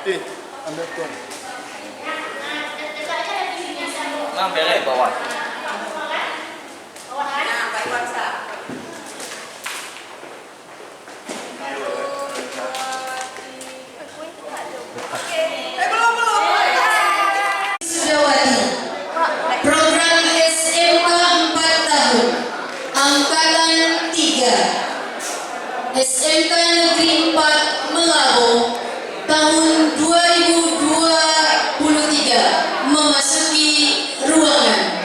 Ambil tuan. Mang bele bawah. Program SMK 4 tahun Angkatan 3 SMK Negeri 4 Melabo tahun 2023 memasuki ruangan.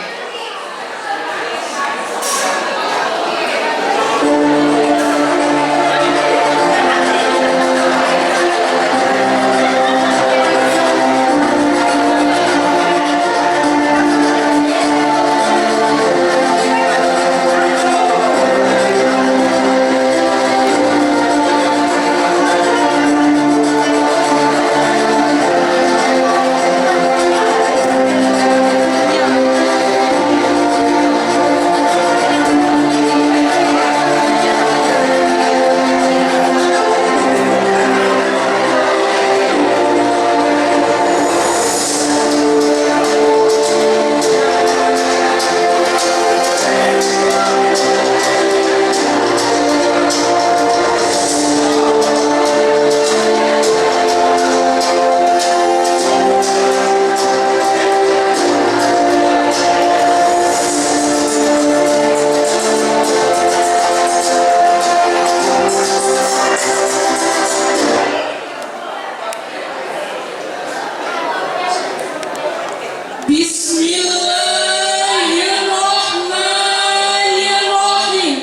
Bismillahirrahmanirrahim.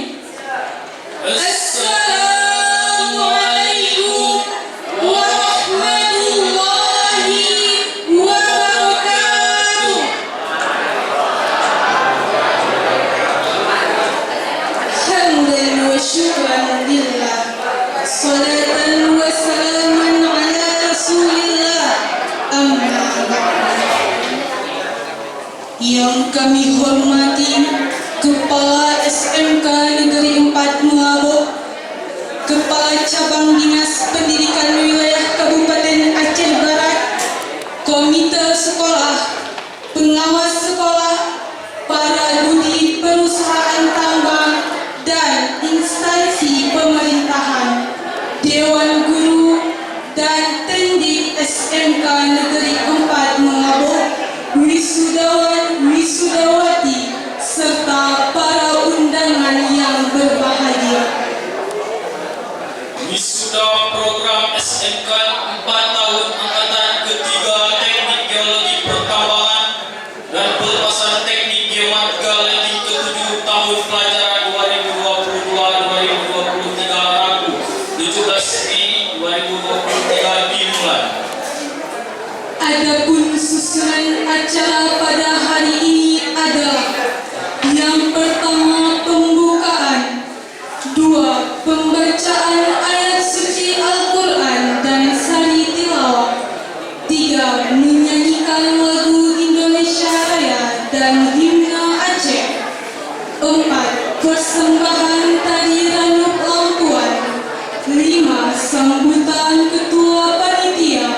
Assalamualaikum warahmatullahi wabarakatuh. Hamdan wa syukran lillah, salatan wa salaman ala rasulillah, amma ba'd. Yang kami hormati Kepala SMK Negeri 4 Melabo, Kepala Cabang Dinas Pendidikan Wilayah Kabupaten Aceh Barat, Komite Sekolah, Pengawas Sekolah, para budi perusahaan tambang dan instansi pemerintahan, Dewan Guru dan Tendik SMK Negeri 4 Melabo, wisudawan, wisudawati, serta para undangan yang berbahagia. Wisuda program SMK 4 tahun angkatan ketiga Teknik Geologi Pertambangan dan Pelepasan Teknik Geomatika Landing ke-7 tahun pelajaran 2022-2023 Rabu 17 Mei 2023 dimulai. Adapun susunan acara pada hari ini adalah: yang pertama, pembukaan; dua, pembacaan ayat suci Al-Quran dan sari tilawah; tiga, menyanyikan lagu Indonesia Raya dan himne Aceh; empat, persembahan tari Ranub Lampuan; lima, sambutan ketua panitia;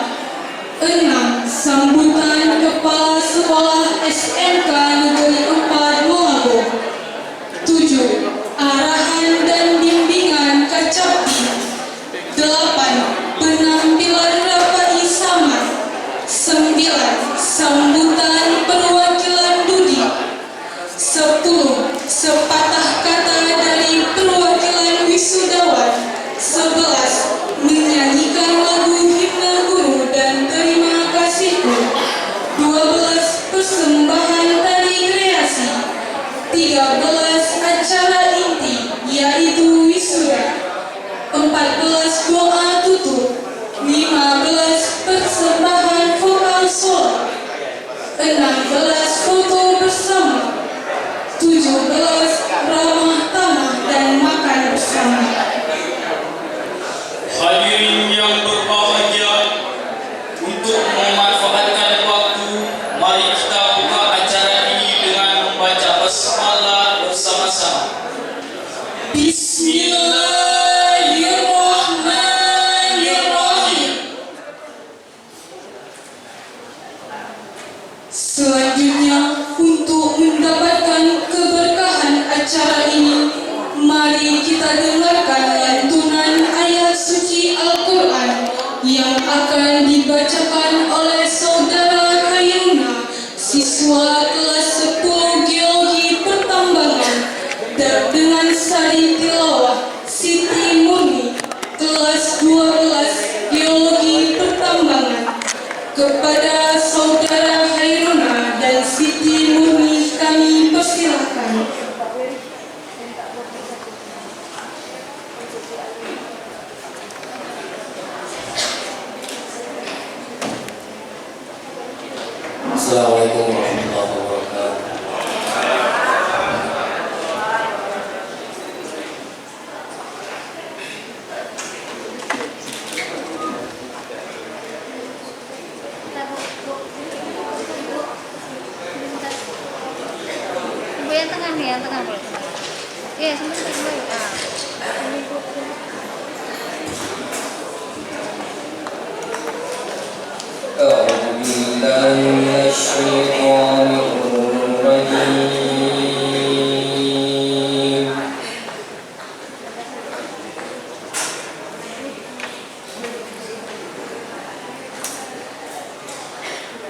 enam, sambutan kepala sekolah SMK Negeri 4 Melabo; tujuh, arahan dan bimbingan Kacapti; delapan, penampilan Rapai Samad; sembilan, sambutan perwakilan Dudi; sepuluh, sepatah kata dari perwakilan wisudawan; sebelas, menyanyikan lagu himne guru dan terima kasihku; 12, persembahan tari kreasi; 13, acara inti yaitu wisuda; 14, doa tutup; 15, persembahan vokal solo; 16, foto bersama; 17, ramah tamah dan makan bersama. Hadirin yang berbahagia, untuk memanfaatkan waktu, mari kita buka acara ini dengan membaca basmalah bersama-sama. Bismillahirrahmanirrahim. yang akan dibacakan oleh Saudara Kayuna, siswa kelas 10 Geologi Pertambangan, dan dengan sari tilawah Siti Murni, kelas 12 Geologi Pertambangan. Kepada Saudara Hairuna dan Siti Murni kami persilakan. Assalamualaikum warahmatullahi wabarakatuh. Bu yang tengah nih, yang tengah Bu. Iya, sebentar Bu. أعوذ بالله من الشيطان الرجيم.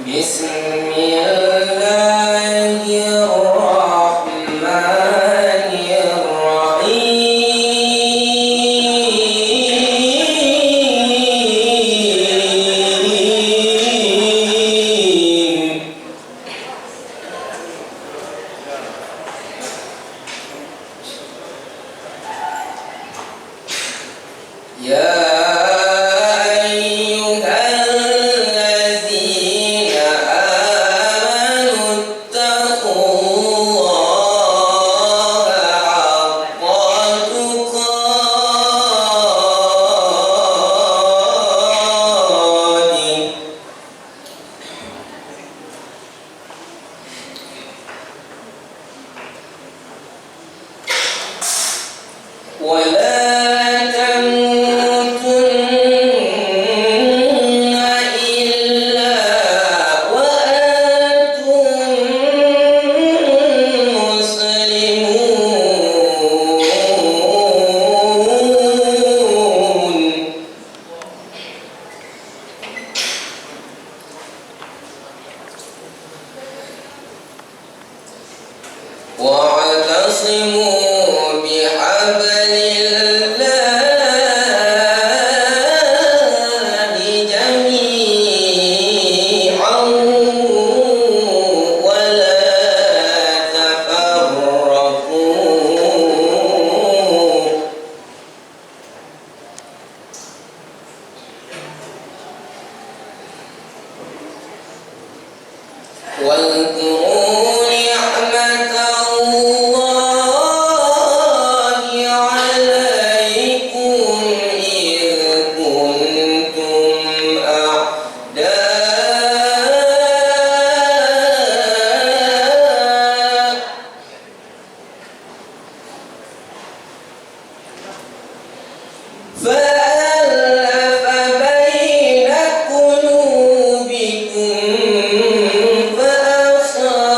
بسم الله الرحمن الرحيم. يا أيها الذين آمنوا اتقوا الله حق تقاته ولا تموتن إلا وأنتم مسلمون. واعتصموا بحبل الله جميعا ولا تفرقوا. واذكروا نعمة الله عليكم إذ كنتم أعداء فألف بين قلوبكم فأصبحتم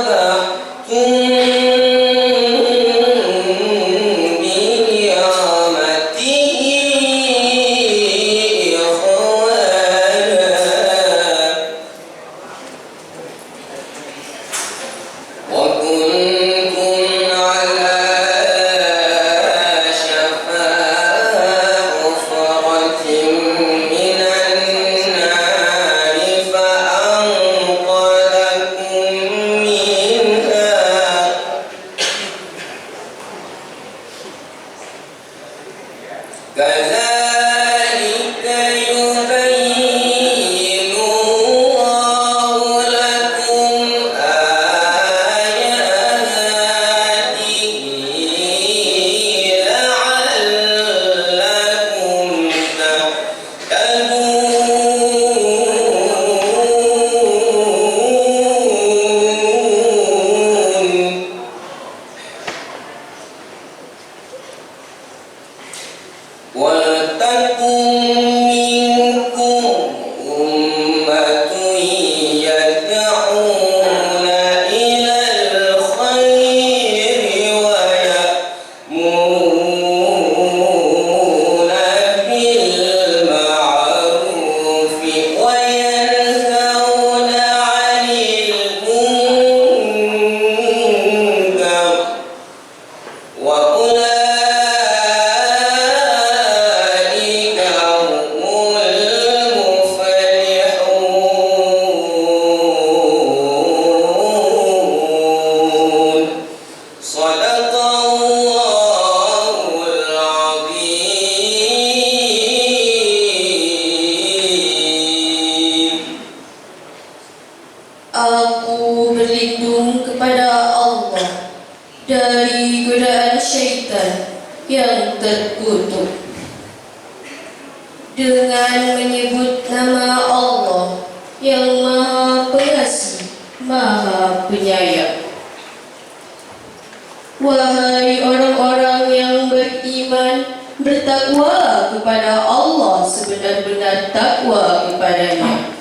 yang terkutuk. Dengan menyebut nama Allah yang Maha Pengasih, Maha Penyayang. Wahai orang-orang yang beriman, bertakwalah kepada Allah sebenar-benar takwa kepadanya.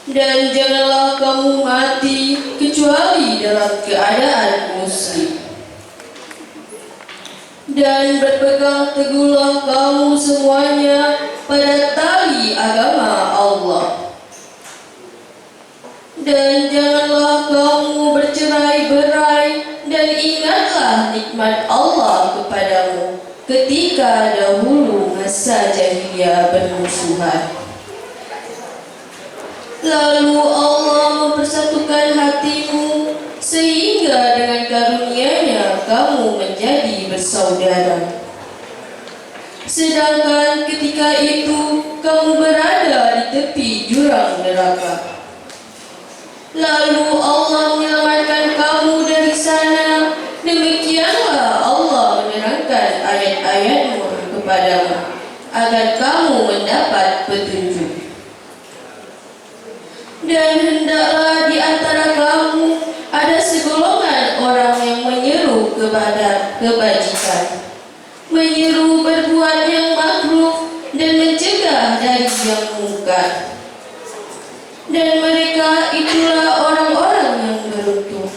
Dan janganlah kamu mati kecuali dalam keadaan muslim. Dan berpegang teguhlah kamu semuanya pada tali agama Allah. Dan janganlah kamu bercerai-berai, dan ingatlah nikmat Allah kepadamu ketika dahulu masa jahiliyah bermusuhan. Lalu Allah mempersatukan hatimu sehingga dengan karunia-Nya kamu menjadi bersaudara. Sedangkan ketika itu kamu berada di tepi jurang neraka. Lalu Allah menyelamatkan kamu dari sana. Demikianlah Allah menerangkan ayat-ayat-Mu kepadamu agar kamu mendapat petunjuk. Dan hendaklah di antara kamu ada segolongan orang yang menyeru kepada kebajikan, menyeru berbuat yang makruf, dan mencegah dari yang mungkar. Dan mereka itulah orang-orang yang beruntung.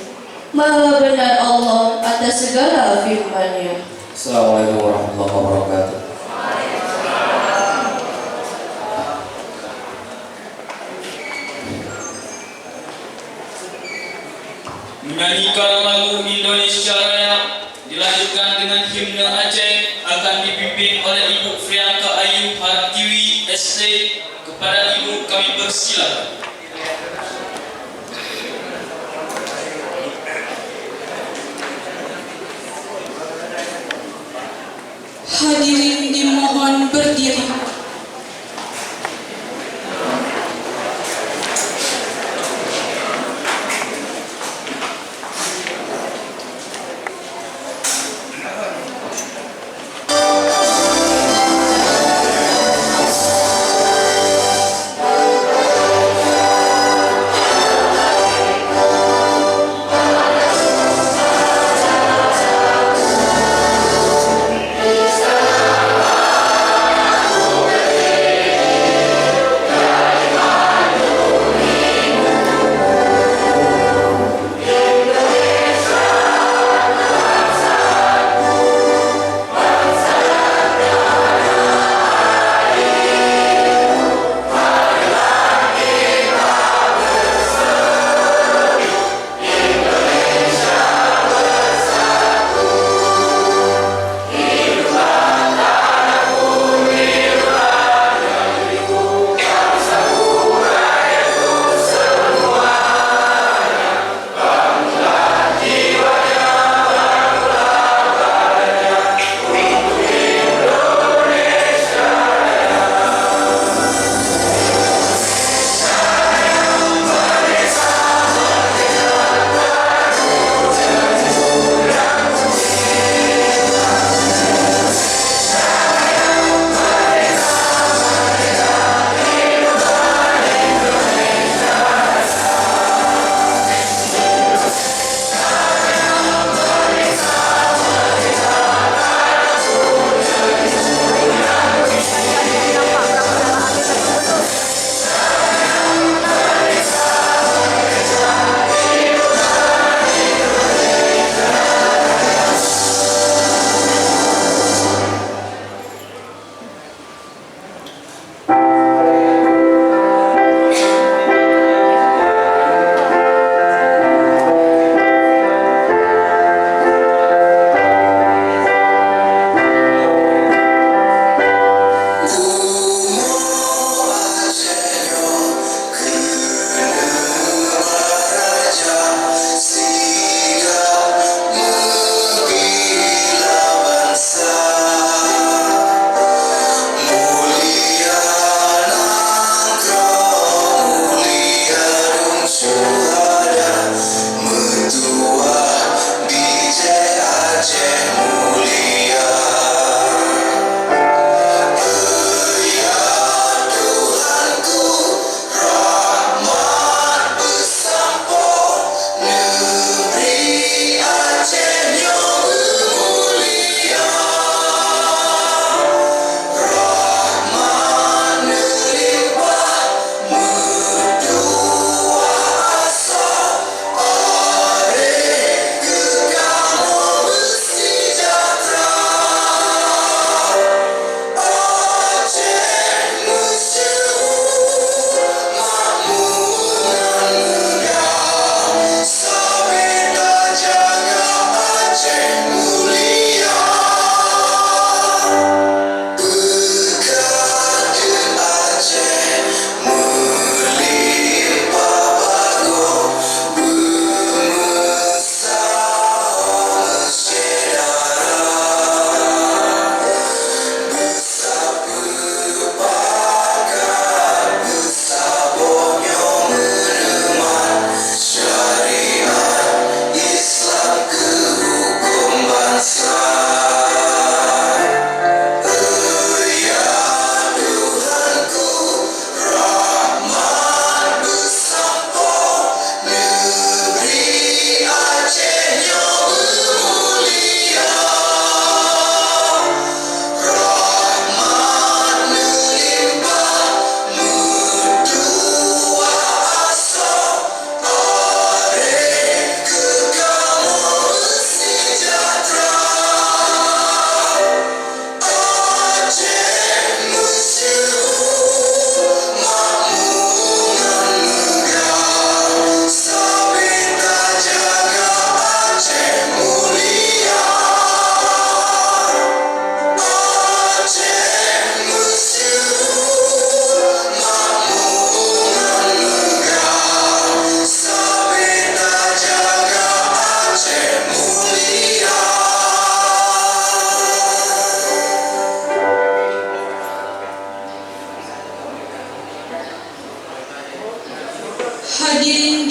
Maha benar Allah atas segala firman-Nya. Assalamualaikum warahmatullahi wabarakatuh. Menyanyikan lagu Indonesia Raya dilanjutkan dengan himne Aceh akan dipimpin oleh Ibu Frianka Ayu Hartiwi ST. Kepada Ibu kami persilakan. Hadirin dimohon berdiri. Assalamualaikum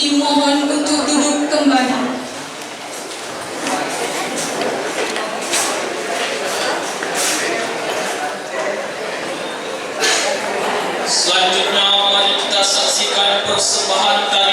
dimohon untuk duduk kembali. Selanjutnya mari kita saksikan persembahan tari